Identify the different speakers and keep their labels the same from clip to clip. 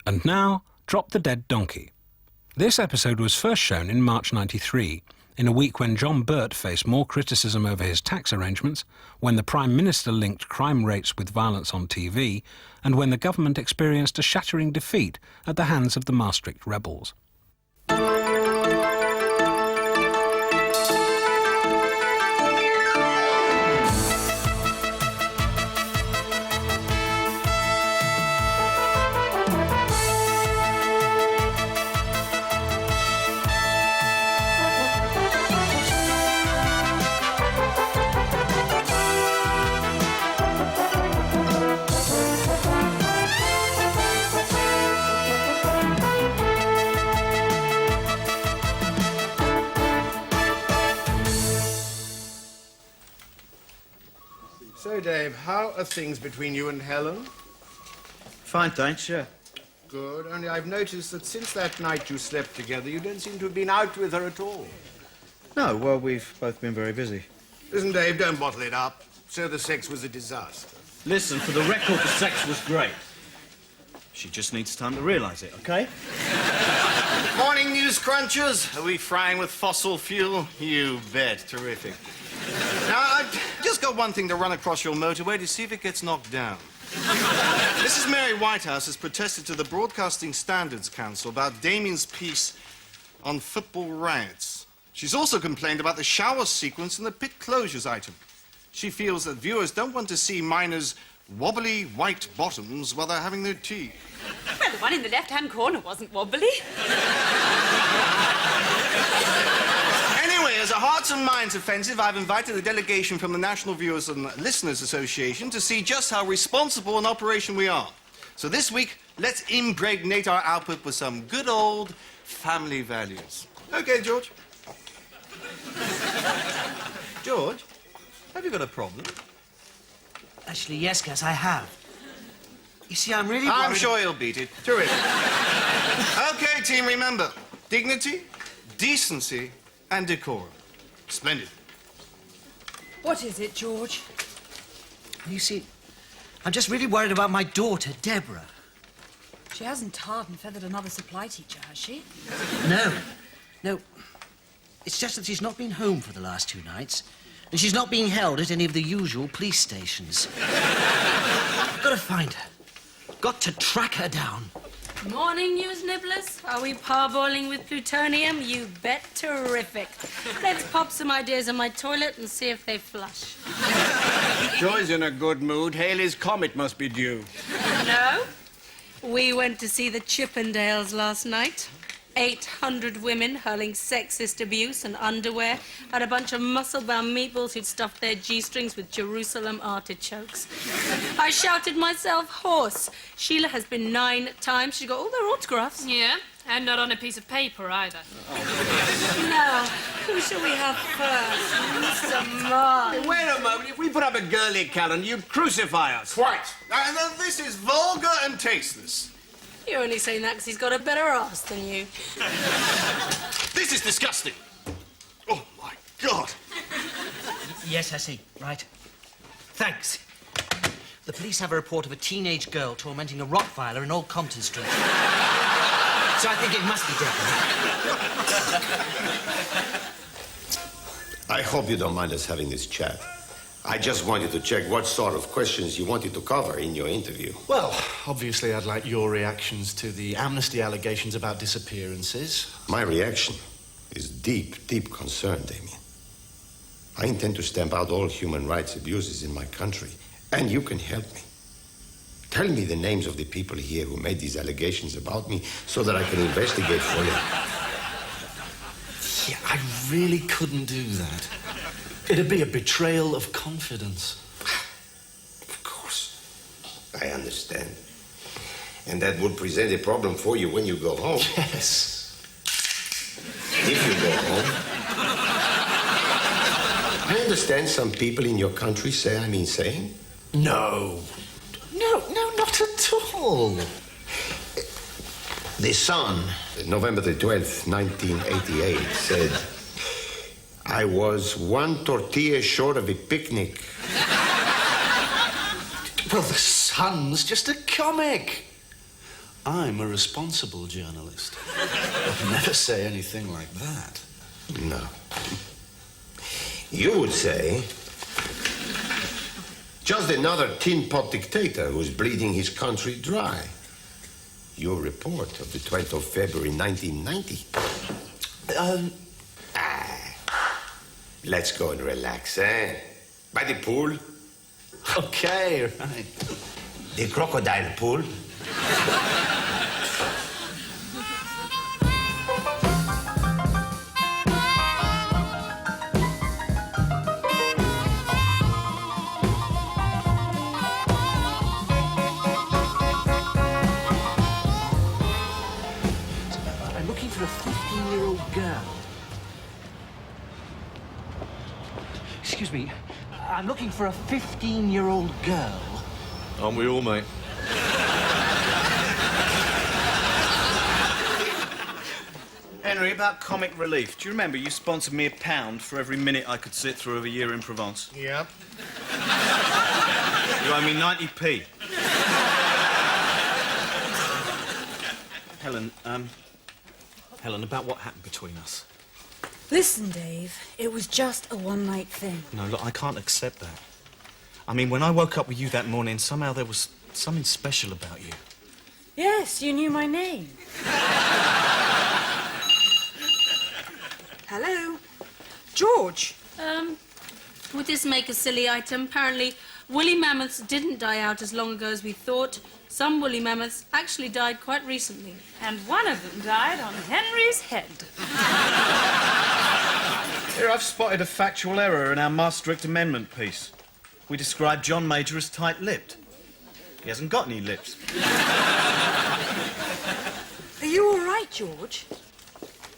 Speaker 1: And now, Drop the Dead Donkey. This episode was first shown in March '93, in a week when John Birt faced more criticism over his tax arrangements, when the Prime Minister linked crime rates with violence on TV, and when the government experienced a shattering defeat at the hands of the Maastricht rebels.
Speaker 2: So, Dave, how are things between you and Helen?
Speaker 3: Fine, thanks, yeah.
Speaker 2: Good, only I've noticed that since that night you slept together, you don't seem to have been out with her at all.
Speaker 3: No, well, we've both been very busy.
Speaker 2: Listen, Dave, don't bottle it up. So the sex was a disaster.
Speaker 3: Listen, for the record, the sex was great. She just needs time to realise it, OK?
Speaker 4: Morning, news crunchers. Are we frying with fossil fuel? You bet. Terrific. Now, I've just got one thing to run across your motorway to see if it gets knocked down. Mrs. Mary Whitehouse has protested to the Broadcasting Standards Council about Damien's piece on football riots. She's also complained about the shower sequence and the pit closures item. She feels that viewers don't want to see minors' wobbly white bottoms while they're having their tea.
Speaker 5: Well, the one in the left-hand corner wasn't wobbly.
Speaker 4: Anyway, as a Hearts and Minds offensive, I've invited a delegation from the National Viewers and Listeners Association to see just how responsible an operation we are. So this week, let's impregnate our output with some good old family values. Okay, George. George, have you got a problem?
Speaker 6: Actually, yes, Gus, I have. You see, I'm really
Speaker 4: I'm
Speaker 6: worried...
Speaker 4: sure you'll beat it. Terrific. Okay, team, remember. Dignity, decency, and decorum. Splendid.
Speaker 5: What is it, George?
Speaker 6: You see, I'm just really worried about my daughter, Deborah.
Speaker 5: She hasn't tarred and feathered another supply teacher, has she?
Speaker 6: No. It's just that she's not been home for the last 2 nights, and she's not being held at any of the usual police stations. I've got to find her. Got to track her down.
Speaker 7: Morning, news nibblers. Are we parboiling with plutonium? You bet. Terrific. Let's pop some ideas in my toilet and see if they flush.
Speaker 2: Joy's in a good mood. Haley's comet must be due.
Speaker 7: No. We went to see the Chippendales last night. 800 women hurling sexist abuse and underwear at a bunch of muscle-bound meatballs who'd stuffed their G-strings with Jerusalem artichokes. I shouted myself hoarse. Sheila has been 9 times. She got all their autographs.
Speaker 8: Yeah, and not on a piece of paper either.
Speaker 7: Now, who shall we have first? Mr. Mark.
Speaker 2: Wait a moment. If we put up a girly calendar, you'd crucify us.
Speaker 4: Quite. And this is vulgar and tasteless.
Speaker 7: You're only saying that because he's got a better ass than you.
Speaker 4: This is disgusting. Oh, my God.
Speaker 6: Yes, I see. Right. Thanks. The police have a report of a teenage girl tormenting a Rottweiler in Old Compton Street. So I think it must be Deborah.
Speaker 9: I hope you don't mind us having this chat. I just wanted to check what sort of questions you wanted to cover in your interview.
Speaker 10: Well, obviously I'd like your reactions to the amnesty allegations about disappearances.
Speaker 9: My reaction is deep, deep concern, Damien. I intend to stamp out all human rights abuses in my country, and you can help me. Tell me the names of the people here who made these allegations about me so that I can investigate fully.
Speaker 10: Yeah, I really couldn't do that. It'd be a betrayal of confidence.
Speaker 9: Of course. I understand. And that would present a problem for you when you go home.
Speaker 10: Yes.
Speaker 9: If you go home. I understand some people in your country say I'm insane.
Speaker 10: No, not at all.
Speaker 9: The Sun, November the 12th, 1988, said, I was 1 tortilla short of a picnic.
Speaker 10: Well, The Sun's just a comic. I'm a responsible journalist. I'd never say anything like that.
Speaker 9: No. You would say... just another tin pot dictator who's bleeding his country dry. Your report of the 12th of February, 1990. Let's go and relax, eh? By the pool.
Speaker 10: Okay, right.
Speaker 9: The crocodile pool.
Speaker 6: I'm looking for a 15-year-old girl. Excuse me. I'm looking for a 15-year-old girl.
Speaker 10: Aren't we all, mate?
Speaker 3: Henry, about comic relief. Do you remember you sponsored me £1 for every minute I could sit through of a year in Provence?
Speaker 2: Yep.
Speaker 3: You owe me 90p. Helen, about what happened between us.
Speaker 5: Listen, Dave, it was just a one-night thing.
Speaker 3: No, look, I can't accept that. I mean, when I woke up with you that morning, somehow there was something special about you.
Speaker 5: Yes, you knew my name. Hello? George?
Speaker 7: Would this make a silly item? Apparently, woolly mammoths didn't die out as long ago as we thought. Some woolly mammoths actually died quite recently.
Speaker 8: And one of them died on Henry's head.
Speaker 3: Here, I've spotted a factual error in our Maastricht Amendment piece. We described John Major as tight-lipped. He hasn't got any lips.
Speaker 5: Are you all right, George?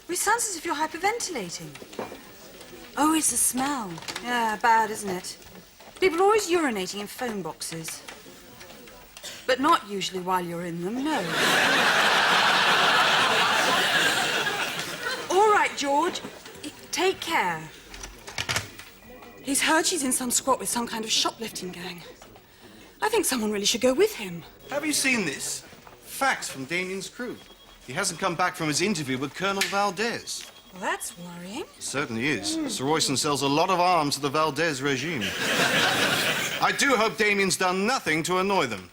Speaker 5: It sounds as if you're hyperventilating. Oh, it's the smell. Yeah, bad, isn't it? People are always urinating in phone boxes. But not usually while you're in them, no. All right, George. Take care. He's heard she's in some squat with some kind of shoplifting gang. I think someone really should go with him.
Speaker 4: Have you seen this? Facts from Damien's crew. He hasn't come back from his interview with Colonel Valdez.
Speaker 5: Well, that's worrying.
Speaker 4: It certainly is. Sir Royston sells a lot of arms to the Valdez regime. I do hope Damien's done nothing to annoy them.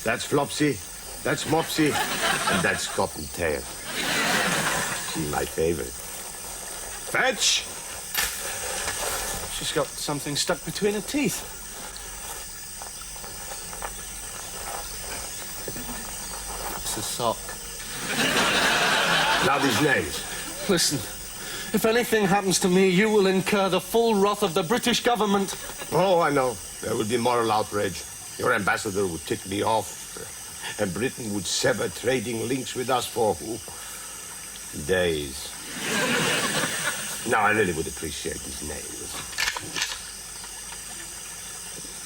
Speaker 9: That's Flopsy, that's Mopsy, and that's Cottontail. She's my favorite. Fetch!
Speaker 10: She's got something stuck between her teeth. It's a sock.
Speaker 9: Now these names.
Speaker 10: Listen, if anything happens to me, you will incur the full wrath of the British government.
Speaker 9: Oh, I know. There would be moral outrage. Your ambassador would tick me off, and Britain would sever trading links with us for days. No, I really would appreciate these names.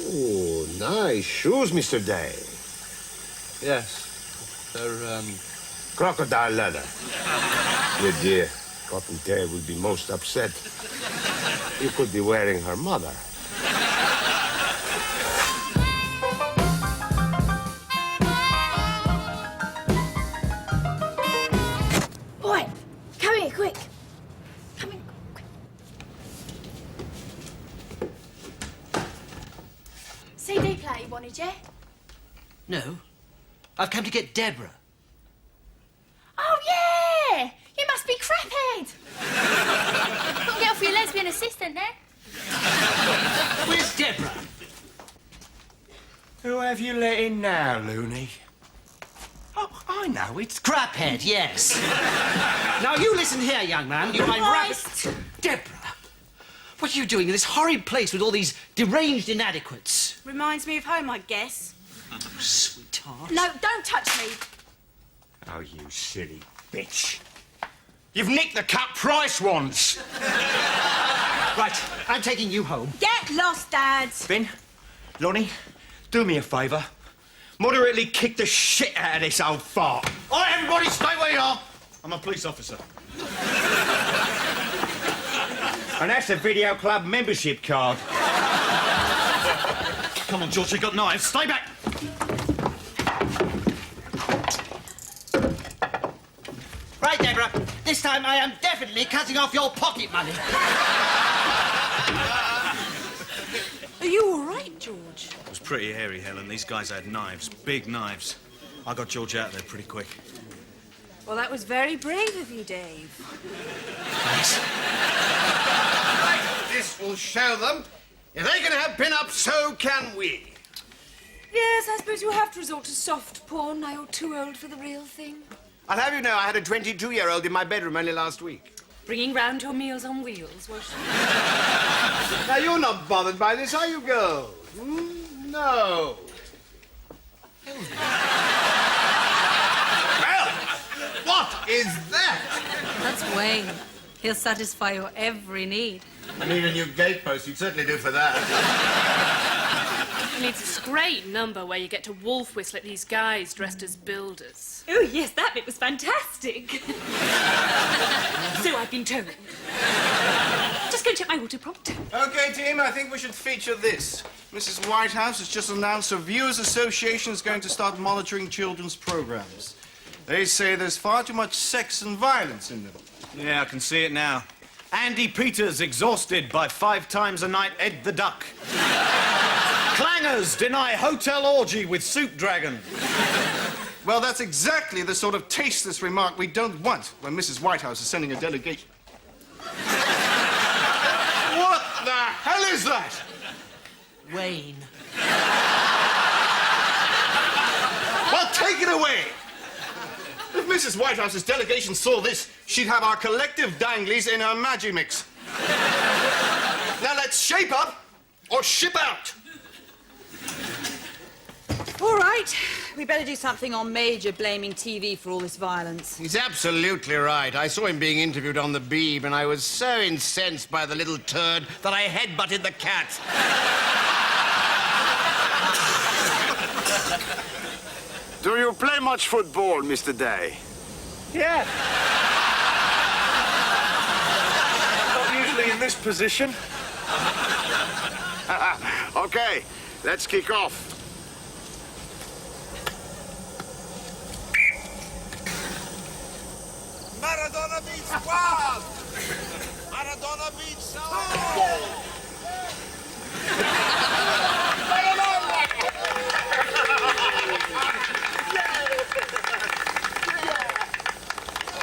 Speaker 9: Oh, nice shoes, Mr. Day.
Speaker 10: Yes. They're,
Speaker 9: Crocodile leather. Dear, dear, Cottontail would be most upset. You could be wearing her mother.
Speaker 11: Boy, come here, quick. Come in, quick. CD player you wanted, yeah?
Speaker 6: No. I've come to get Deborah.
Speaker 11: Oh, yeah! You must be craphead. Couldn't get off your lesbian assistant there.
Speaker 6: Where's Deborah?
Speaker 2: Who have you let in now, Looney?
Speaker 6: Oh, I know. It's Craphead, yes. Now, you listen here, young man. You mind
Speaker 11: Christ.
Speaker 6: Deborah, what are you doing in this horrid place with all these deranged inadequates?
Speaker 5: Reminds me of home, I guess.
Speaker 6: Sweetheart.
Speaker 11: No, don't touch me.
Speaker 2: Oh, you silly bitch. You've nicked the cut price once.
Speaker 6: Right, I'm taking you home.
Speaker 11: Get lost, Dad.
Speaker 2: Ben, Lonnie, do me a favour. Moderately kick the shit out of this old fart. All right, everybody, stay where you are.
Speaker 3: I'm a police officer.
Speaker 2: And that's a video club membership card.
Speaker 3: Come on, George, they've got knives. Stay back!
Speaker 6: Right, Deborah. This time I am definitely cutting off your pocket money.
Speaker 5: Are you all right, George?
Speaker 3: It was pretty hairy, Helen. These guys had knives, big knives. I got George out of there pretty quick.
Speaker 5: Well, that was very brave of you, Dave.
Speaker 3: Thanks.
Speaker 4: Right, this will show them. If they can have pin-ups, so can we.
Speaker 5: Yes, I suppose you'll have to resort to soft porn. Now you're too old for the real thing.
Speaker 4: I'll have you know I had a 22-year-old in my bedroom only last week.
Speaker 8: Bringing round your meals on wheels, was she?
Speaker 4: Now, you're not bothered by this, are you, girls? No. Well, what is that?
Speaker 7: That's Wayne. He'll satisfy your every need.
Speaker 4: I need a new gatepost. You'd certainly do for that.
Speaker 8: And it's this great number where you get to wolf whistle at these guys dressed as builders.
Speaker 12: Oh, yes, that bit was fantastic. So I've been told. Just go check my water prompt.
Speaker 4: OK, team, I think we should feature this. Mrs. Whitehouse has just announced her Viewers Association is going to start monitoring children's programs. They say there's far too much sex and violence in them.
Speaker 3: Yeah, I can see it now. Andy Peters exhausted by 5 times a night Ed the Duck. Clangers deny hotel orgy with soup dragon.
Speaker 4: Well, that's exactly the sort of tasteless remark we don't want when Mrs. Whitehouse is sending a delegation. What the hell is that?
Speaker 6: Wayne.
Speaker 4: Well, take it away. If Mrs. Whitehouse's delegation saw this, she'd have our collective danglies in her Magimix. Now let's shape up or ship out.
Speaker 5: All right. We better do something on Major blaming TV for all this violence.
Speaker 4: He's absolutely right. I saw him being interviewed on the Beeb, and I was so incensed by the little turd that I headbutted the cat.
Speaker 9: Do you play much football, Mr. Day?
Speaker 10: Yeah. Not usually in this position.
Speaker 9: Okay, let's kick off.
Speaker 13: Maradona beats Bob! Maradona beats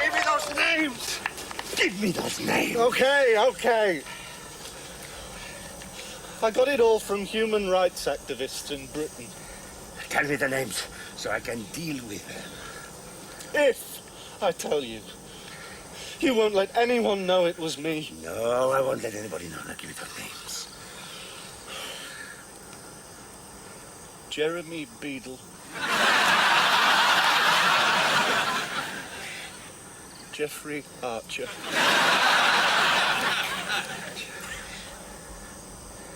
Speaker 9: Give me those names! Give me those names!
Speaker 10: Okay. I got it all from human rights activists in Britain.
Speaker 9: Tell me the names so I can deal with them.
Speaker 10: If I tell you, you won't let anyone know it was me.
Speaker 9: No, I won't let anybody know. Now give me those names.
Speaker 10: Jeremy Beadle. Jeffrey Archer.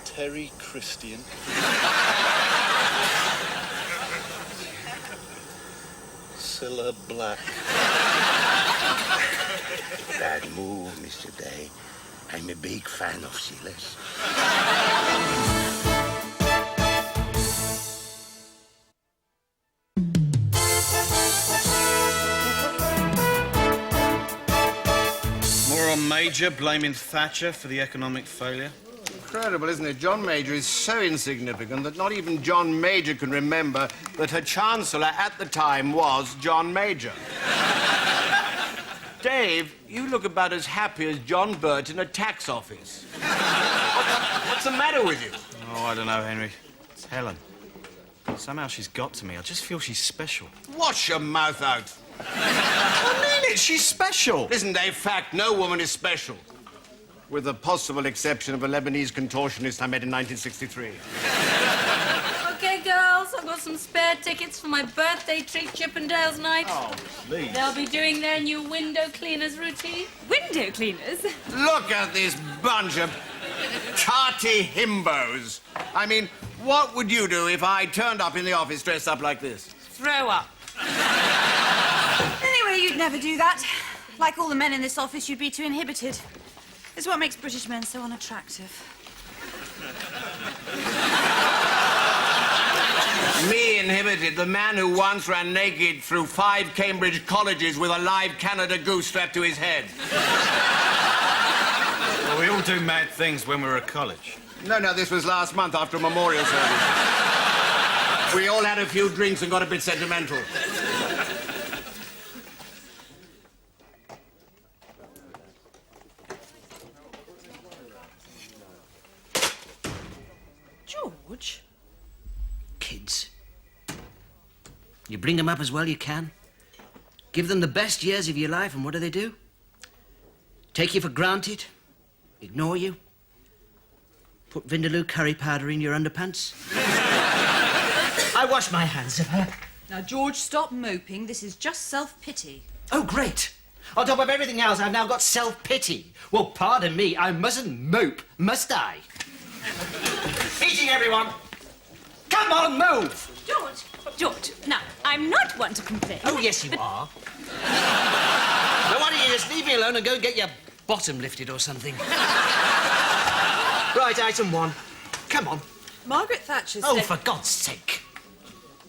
Speaker 10: Terry Christian. Cilla Black.
Speaker 9: Bad move, Mr. Day. I'm a big fan of Silas.
Speaker 3: More on Major blaming Thatcher for the economic failure.
Speaker 4: Incredible, isn't it? John Major is so insignificant that not even John Major can remember that her Chancellor at the time was John Major. Dave, you look about as happy as John Burt in a tax office. What's the matter with you?
Speaker 3: Oh, I don't know, Henry. It's Helen. Somehow she's got to me. I just feel she's special.
Speaker 4: Wash your mouth out.
Speaker 3: I mean it. She's special.
Speaker 4: Isn't a fact no woman is special? With the possible exception of a Lebanese contortionist I met in 1963.
Speaker 7: Okay, girls, I've got some spare tickets for my birthday treat, Chippendale's night.
Speaker 3: Oh, please.
Speaker 7: They'll be doing their new window cleaners routine.
Speaker 12: Window cleaners?
Speaker 4: Look at this bunch of tarty himbos. I mean, what would you do if I turned up in the office dressed up like this?
Speaker 7: Throw up.
Speaker 5: Anyway, you'd never do that. Like all the men in this office, you'd be too inhibited. It's what makes British men so unattractive.
Speaker 14: uninhibited, the man who once ran naked through 5 Cambridge colleges with a live Canada goose strapped to his head.
Speaker 3: Well, we all do mad things when we're at college.
Speaker 14: No, this was last month after a memorial service. We all had a few drinks and got a bit sentimental.
Speaker 5: George?
Speaker 6: Kids. You bring them up as well you can. Give them the best years of your life, and what do? Take you for granted. Ignore you. Put Vindaloo curry powder in your underpants. I wash my hands of her.
Speaker 5: Now, George, stop moping. This is just self-pity.
Speaker 6: Oh, great. On top of everything else, I've now got self-pity. Well, pardon me, I mustn't mope, must I? Eating, everyone. Come on, move.
Speaker 12: George, now, I'm not one to complain.
Speaker 6: Oh, yes, you are. Now, why don't you just leave me alone and go and get your bottom lifted or something? Right, item 1. Come on.
Speaker 5: Margaret Thatcher said...
Speaker 6: Oh, for God's sake.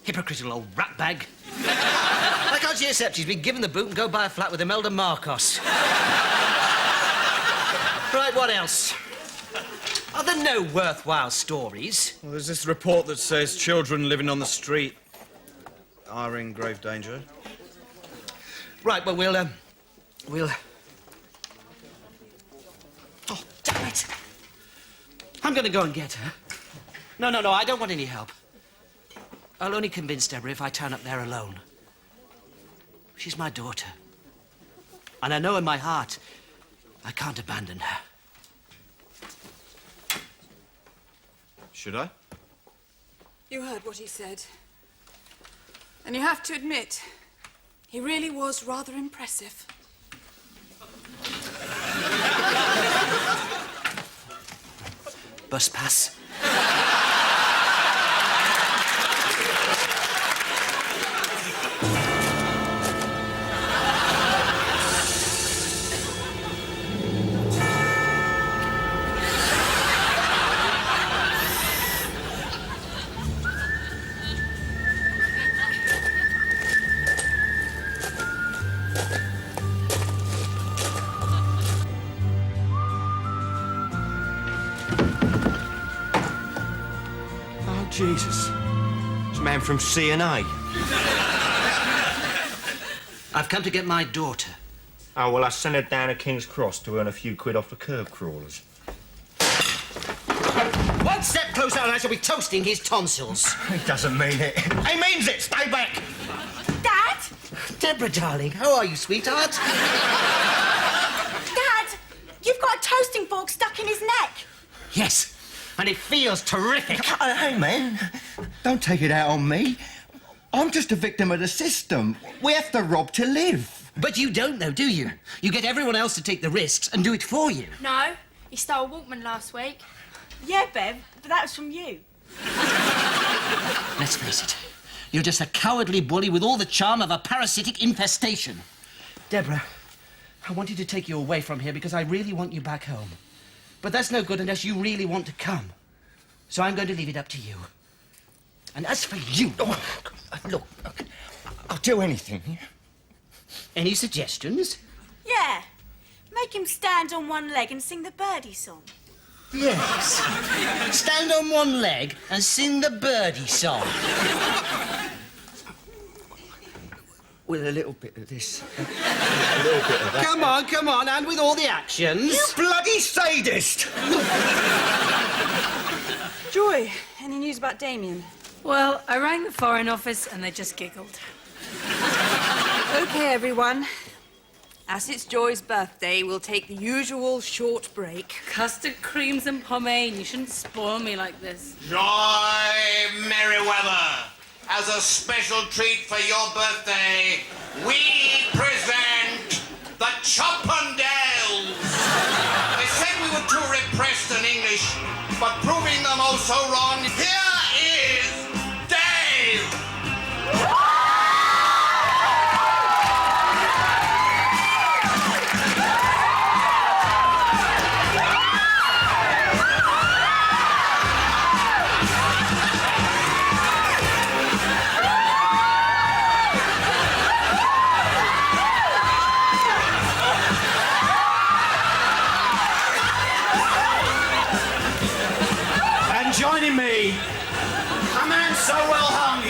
Speaker 6: Hypocritical old ratbag. Why can't she accept she's been given the boot and go buy a flat with Imelda Marcos? Right, what else? Are there no worthwhile stories?
Speaker 3: Well, there's this report that says children living on the street are in grave danger.
Speaker 6: Right, well, we'll... Oh, damn it. I'm going to go and get her. No, I don't want any help. I'll only convince Deborah if I turn up there alone. She's my daughter. And I know in my heart I can't abandon her.
Speaker 3: Should I?
Speaker 5: You heard what he said. And you have to admit, he really was rather impressive.
Speaker 6: Bus pass.
Speaker 2: Jesus. It's a man from C&A.
Speaker 6: I've come to get my daughter.
Speaker 2: Oh, well, I sent her down to King's Cross to earn a few quid off the curb crawlers.
Speaker 6: One step closer and I shall be toasting his tonsils.
Speaker 2: He doesn't mean it. He means it! Stay back!
Speaker 11: Dad?
Speaker 6: Deborah, darling, how are you, sweetheart?
Speaker 11: Dad, you've got a toasting fork stuck in his neck.
Speaker 6: Yes, and it feels terrific.
Speaker 2: Hey, man, don't take it out on me. I'm just a victim of the system. We have to rob to live.
Speaker 6: But you don't, though, do you? You get everyone else to take the risks and do it for you.
Speaker 11: No, he stole a Walkman last week.
Speaker 12: Yeah, Bev, but that was from you.
Speaker 6: Let's face it, you're just a cowardly bully with all the charm of a parasitic infestation. Deborah, I wanted to take you away from here because I really want you back home. But that's no good unless you really want to come. So I'm going to leave it up to you. And as for you...
Speaker 2: Oh, look, I'll do anything.
Speaker 6: Any suggestions?
Speaker 11: Yeah. Make him stand on one leg and sing the birdie song.
Speaker 6: Yes. Stand on one leg and sing the birdie song.
Speaker 2: With a little bit of this. A little bit of that.
Speaker 6: Come on, and with all the actions.
Speaker 2: You bloody sadist!
Speaker 5: Joy, any news about Damien?
Speaker 7: Well, I rang the Foreign Office and they just giggled.
Speaker 5: OK, everyone. As it's Joy's birthday, we'll take the usual short break.
Speaker 7: Custard creams and pomaine. You shouldn't spoil me like this.
Speaker 14: Joy Merriweather, as a special treat for your birthday, we present the Chippendales. They said we were too repressed in English, but proving them oh so wrong, here is Dave.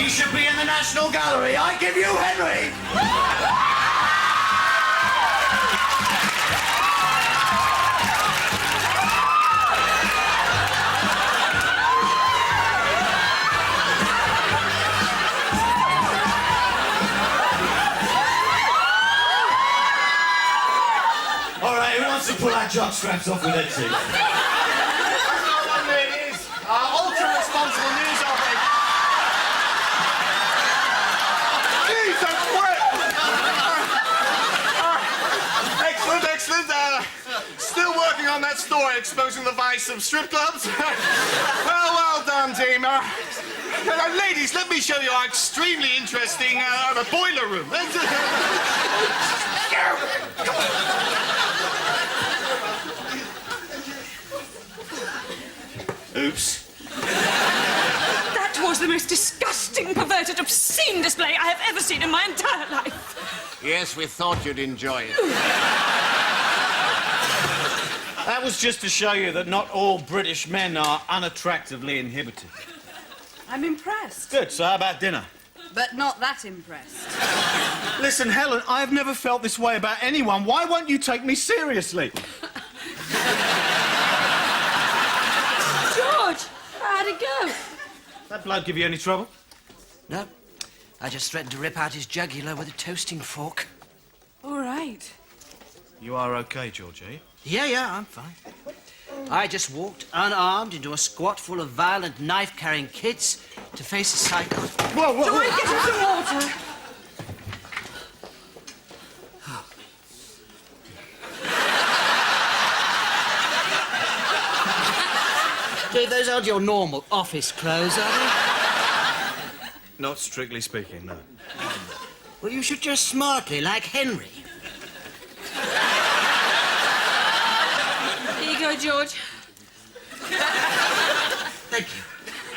Speaker 3: He should be in the National Gallery. I give you Henry! All right, who wants to pull our jock straps off with their teeth?
Speaker 4: Come on, ladies. Ultra-responsible news operator. Jesus, what? Excellent, excellent. Still working on that story exposing the vice of strip clubs. Well done, team. Ladies, let me show you our extremely interesting boiler room.
Speaker 3: Oops.
Speaker 12: That was the most disgusting, perverted, obscene display I have ever seen in my entire life.
Speaker 14: Yes, we thought you'd enjoy it.
Speaker 3: That was just to show you that not all British men are unattractively inhibited.
Speaker 5: I'm impressed.
Speaker 3: Good, so how about dinner?
Speaker 5: But not that impressed.
Speaker 3: Listen, Helen, I've never felt this way about anyone. Why won't you take me seriously?
Speaker 12: George, how'd it go?
Speaker 3: That bloke give you any trouble?
Speaker 6: No. I just threatened to rip out his jugular with a toasting fork.
Speaker 5: All right.
Speaker 3: You are okay, George, are you?
Speaker 6: Yeah, I'm fine. I just walked unarmed into a squat full of violent knife-carrying kids to face a psycho.
Speaker 3: Whoa!
Speaker 5: Joy, get him some water.
Speaker 6: Dave, those aren't your normal office clothes, are they?
Speaker 3: Not strictly speaking, no.
Speaker 6: Well, you should dress smartly, like Henry.
Speaker 12: Here you go, George.
Speaker 6: Thank you.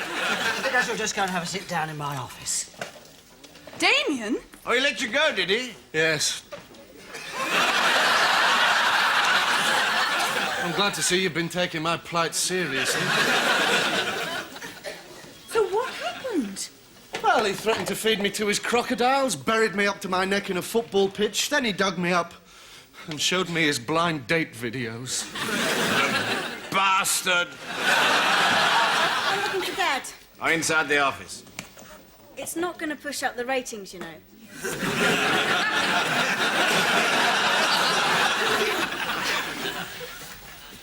Speaker 6: I think I shall just go and have a sit down in my office.
Speaker 5: Damien?
Speaker 14: Oh, he let you go, did he?
Speaker 10: Yes. I'm glad to see you've been taking my plight seriously.
Speaker 5: So what happened?
Speaker 10: Well, he threatened to feed me to his crocodiles, buried me up to my neck in a football pitch, then he dug me up and showed me his blind date videos.
Speaker 14: Bastard!
Speaker 15: I'm looking for Dad.
Speaker 14: Oh, inside the office.
Speaker 15: It's not going to push up the ratings, you know.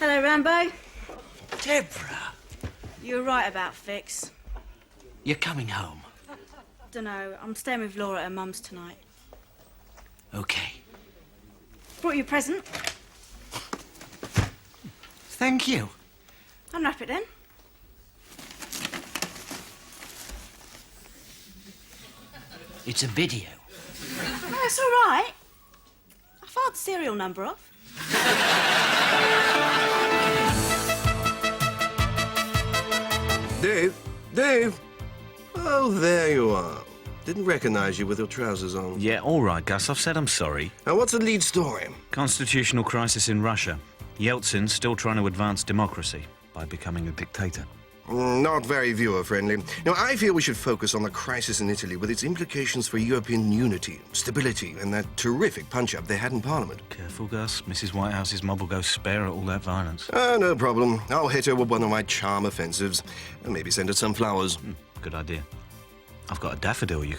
Speaker 15: Hello, Rambo.
Speaker 6: Deborah,
Speaker 15: You were right about Fix.
Speaker 6: you're coming home.
Speaker 15: Dunno, I'm staying with Laura at her mum's tonight.
Speaker 6: Okay.
Speaker 15: Brought you a present.
Speaker 6: Thank you.
Speaker 15: Unwrap it then.
Speaker 6: It's a video.
Speaker 15: Oh, it's all right. I filed the serial number off.
Speaker 16: Dave? Dave? Oh, there you are. Didn't recognize you with your trousers on.
Speaker 3: Yeah, all right, Gus. I've said I'm sorry.
Speaker 16: Now, what's the lead story?
Speaker 3: Constitutional crisis in Russia. Yeltsin still trying to advance democracy by becoming a dictator.
Speaker 16: Not very viewer-friendly. Now, I feel we should focus on the crisis in Italy with its implications for European unity, stability, and that terrific punch-up they had in Parliament.
Speaker 3: Careful, Gus. Mrs. Whitehouse's mob will go spare at all that violence.
Speaker 16: No problem. I'll hit her with one of my charm offensives and maybe send her some flowers.
Speaker 3: Good idea. I've got a daffodil you can